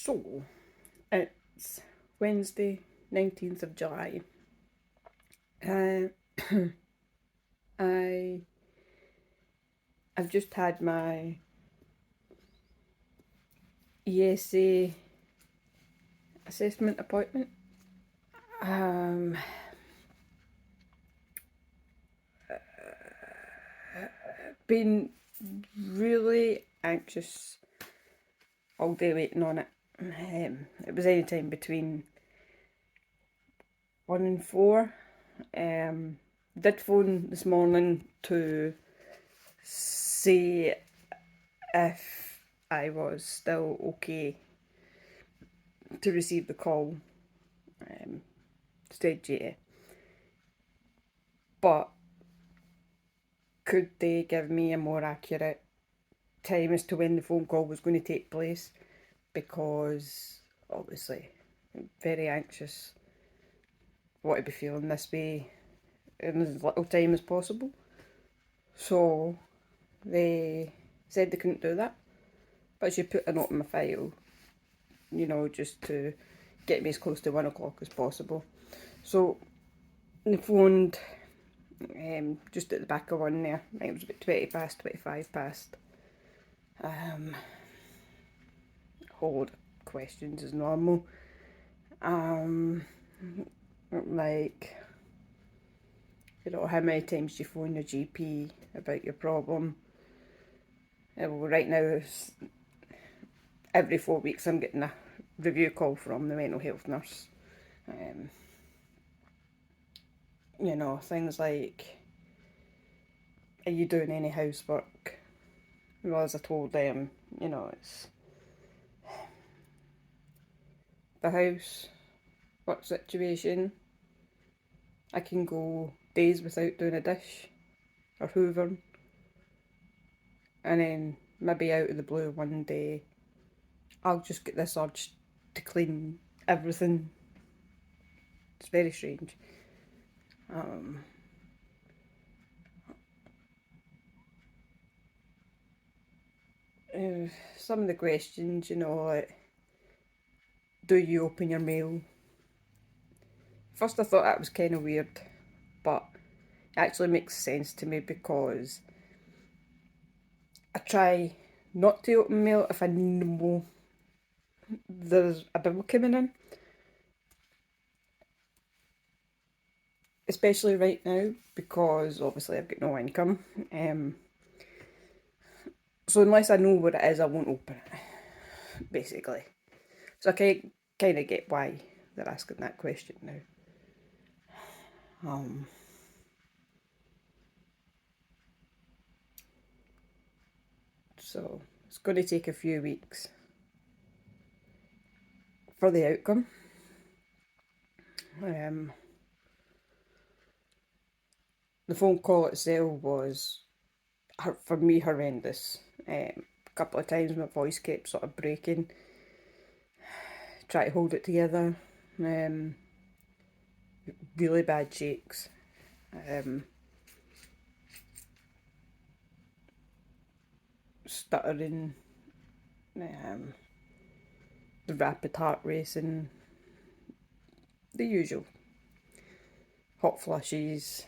So, it's Wednesday, 19th of July. Uh, I've just had my ESA assessment appointment. Um, been really anxious all day waiting on it. It was any time between 1 and 4. Did phone this morning to say if I was still okay to receive the call. Said yeah. But could they give me a more accurate time as to when the phone call was going to take place? Because obviously I'm very anxious. Want to be feeling this way in as little time as possible. So they said they couldn't do that, but she put a note in my file, just to get me as close to 1 o'clock as possible. So they phoned just at the back of 1 there. I think it was about 20 past, 25 past. Whole load of questions as normal. Like, how many times do you phone your GP about your problem? Well, right now, every 4 weeks I'm getting a review call from the mental health nurse. Things like, are you doing any housework? Well, as I told them, it's the house work situation. I can go days without doing a dish or hoovering, and then maybe out of the blue one day I'll just get this urge to clean everything. It's very strange. Some of the questions, like, do you open your mail? First I thought that was kind of weird, but it actually makes sense to me because I try not to open mail if I know there's a bill coming in. Especially right now, because obviously I've got no income. So unless I know what it is, I won't open it, basically. So I kind of get why they're asking that question now. So it's going to take a few weeks for the outcome. The phone call itself was, for me, horrendous. A couple of times my voice kept sort of breaking. Try to hold it together. Really bad shakes. Stuttering. The rapid heart racing. The usual. Hot flushes.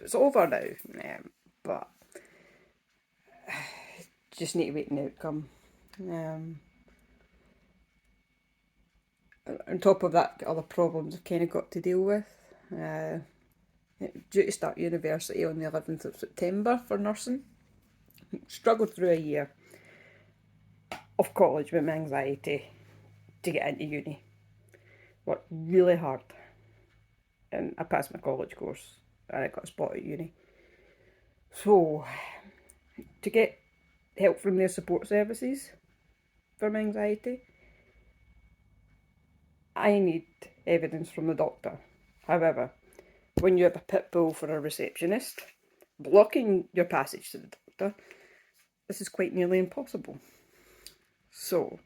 It's over now, but just need to wait an outcome. On top of that, other problems I've kind of got to deal with. Due to start university on the 11th of September for nursing. Struggled through a year of college with my anxiety to get into uni. Worked really hard, and I passed my college course and I got a spot at uni. So, to get help from their support services for my anxiety, I need evidence from the doctor. However, when you have a pit bull for a receptionist blocking your passage to the doctor, this is quite nearly impossible. So,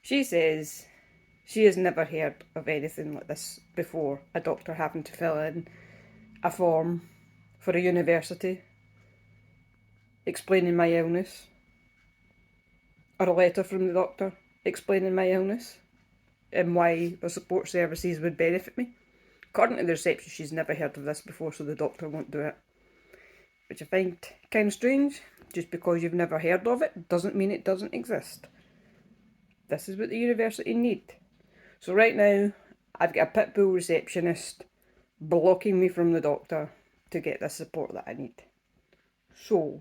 she says she has never heard of anything like this before, a doctor having to fill in a form for a university explaining my illness, or a letter from the doctor explaining my illness and why the support services would benefit me. According to the reception, she's never heard of this before, so the doctor won't do it. Which I find kind of strange. Just because you've never heard of it doesn't mean it doesn't exist. This is what the university need. So right now, I've got a pit bull receptionist blocking me from the doctor to get the support that I need. So,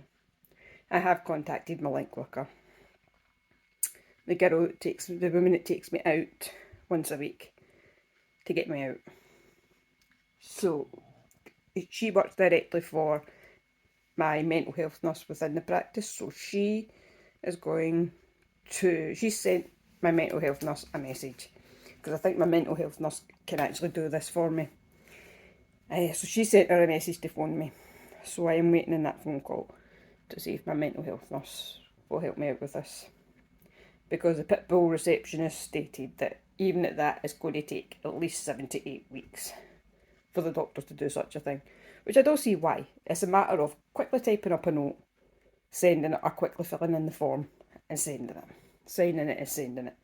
I have contacted my link worker. The woman that takes me out once a week to get me out. So, she works directly for my mental health nurse within the practice, so she sent my mental health nurse a message, because I think my mental health nurse can actually do this for me. So she sent her a message to phone me, so I am waiting on that phone call to see if my mental health nurse will help me out with this, because the pit bull receptionist stated that even at that, it's going to take at least 7 to 8 weeks for the doctor to do such a thing, which I don't see why. It's a matter of quickly typing up a note, sending it, or quickly filling in the form and sending it. Signing it and sending it.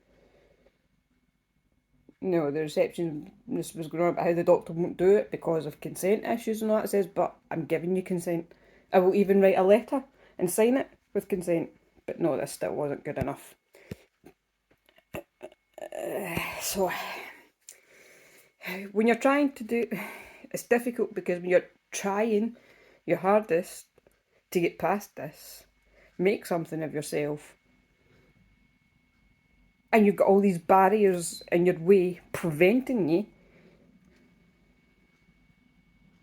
No, the receptionist was going on about how the doctor won't do it because of consent issues and all that. It says, but I'm giving you consent. I will even write a letter and sign it with consent. But no, this still wasn't good enough. So, when you're trying to do, it's difficult, because when you're trying your hardest to get past this, make something of yourself, and you've got all these barriers in your way preventing you,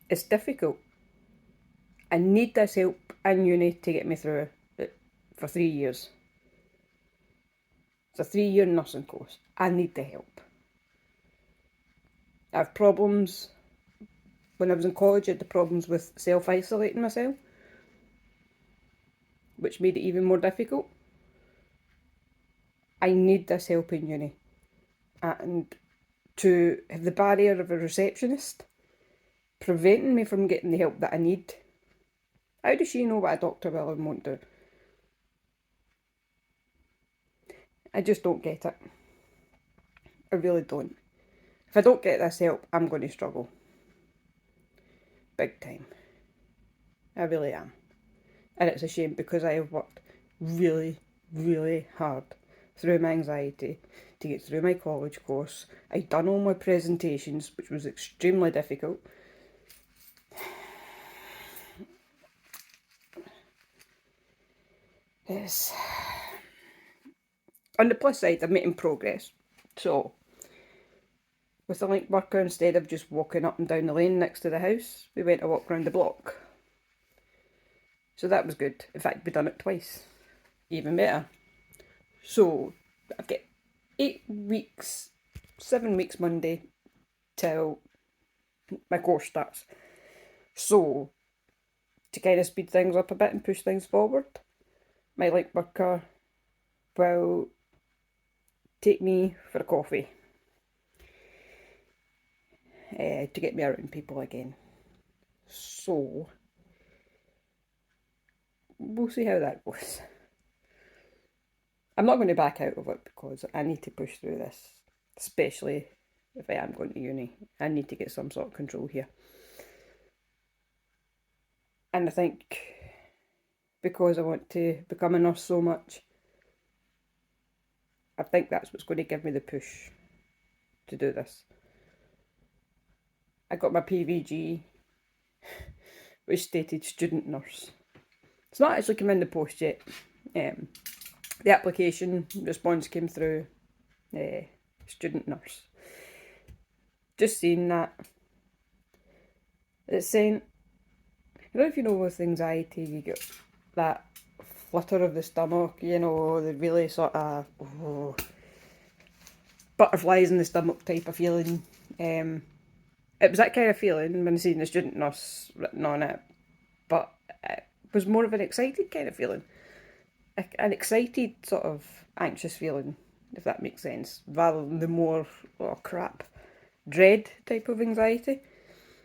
it's difficult. I need this help in uni to get me through it for 3 years. It's a 3-year nursing course. I need the help. I have problems. When I was in college, I had the problems with self-isolating myself, which made it even more difficult. I need this help in uni. And to have the barrier of a receptionist preventing me from getting the help that I need. How does she know what a doctor will and won't do? I just don't get it. I really don't. If I don't get this help, I'm going to struggle. Big time. I really am. And it's a shame, because I have worked really, really hard through my anxiety to get through my college course. I'd done all my presentations, which was extremely difficult. Yes. On the plus side, I'm making progress. So, with the link worker, instead of just walking up and down the lane next to the house, we went a walk around the block. So that was good. In fact, we've done it twice. Even better. So, I've got 7 weeks Monday till my course starts. So, to kind of speed things up a bit and push things forward, my link worker will take me for a coffee to get me around people again. So, we'll see how that goes. I'm not going to back out of it, because I need to push through this, especially if I am going to uni. I need to get some sort of control here. And I think because I want to become a nurse so much, I think that's what's going to give me the push to do this. I got my PVG, which stated student nurse. It's not actually come in the post yet. The application response came through student nurse. Just seeing that. It's saying, I don't know if you know with anxiety, you get that flutter of the stomach, you know, the really sort of butterflies in the stomach type of feeling. It was that kind of feeling when I seen the student nurse written on it, but it was more of an excited kind of feeling. An excited sort of anxious feeling, if that makes sense, rather than the more, oh crap, dread type of anxiety.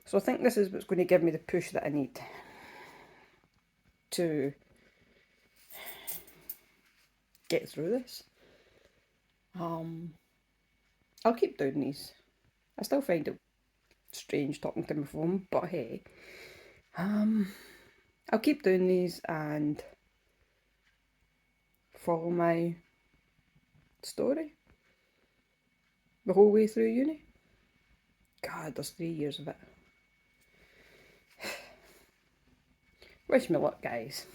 So I think this is what's going to give me the push that I need to get through this. I'll keep doing these. I still find it strange talking to my phone, but hey. I'll keep doing these and follow my story the whole way through uni. God, there's 3 years of it. Wish me luck, guys.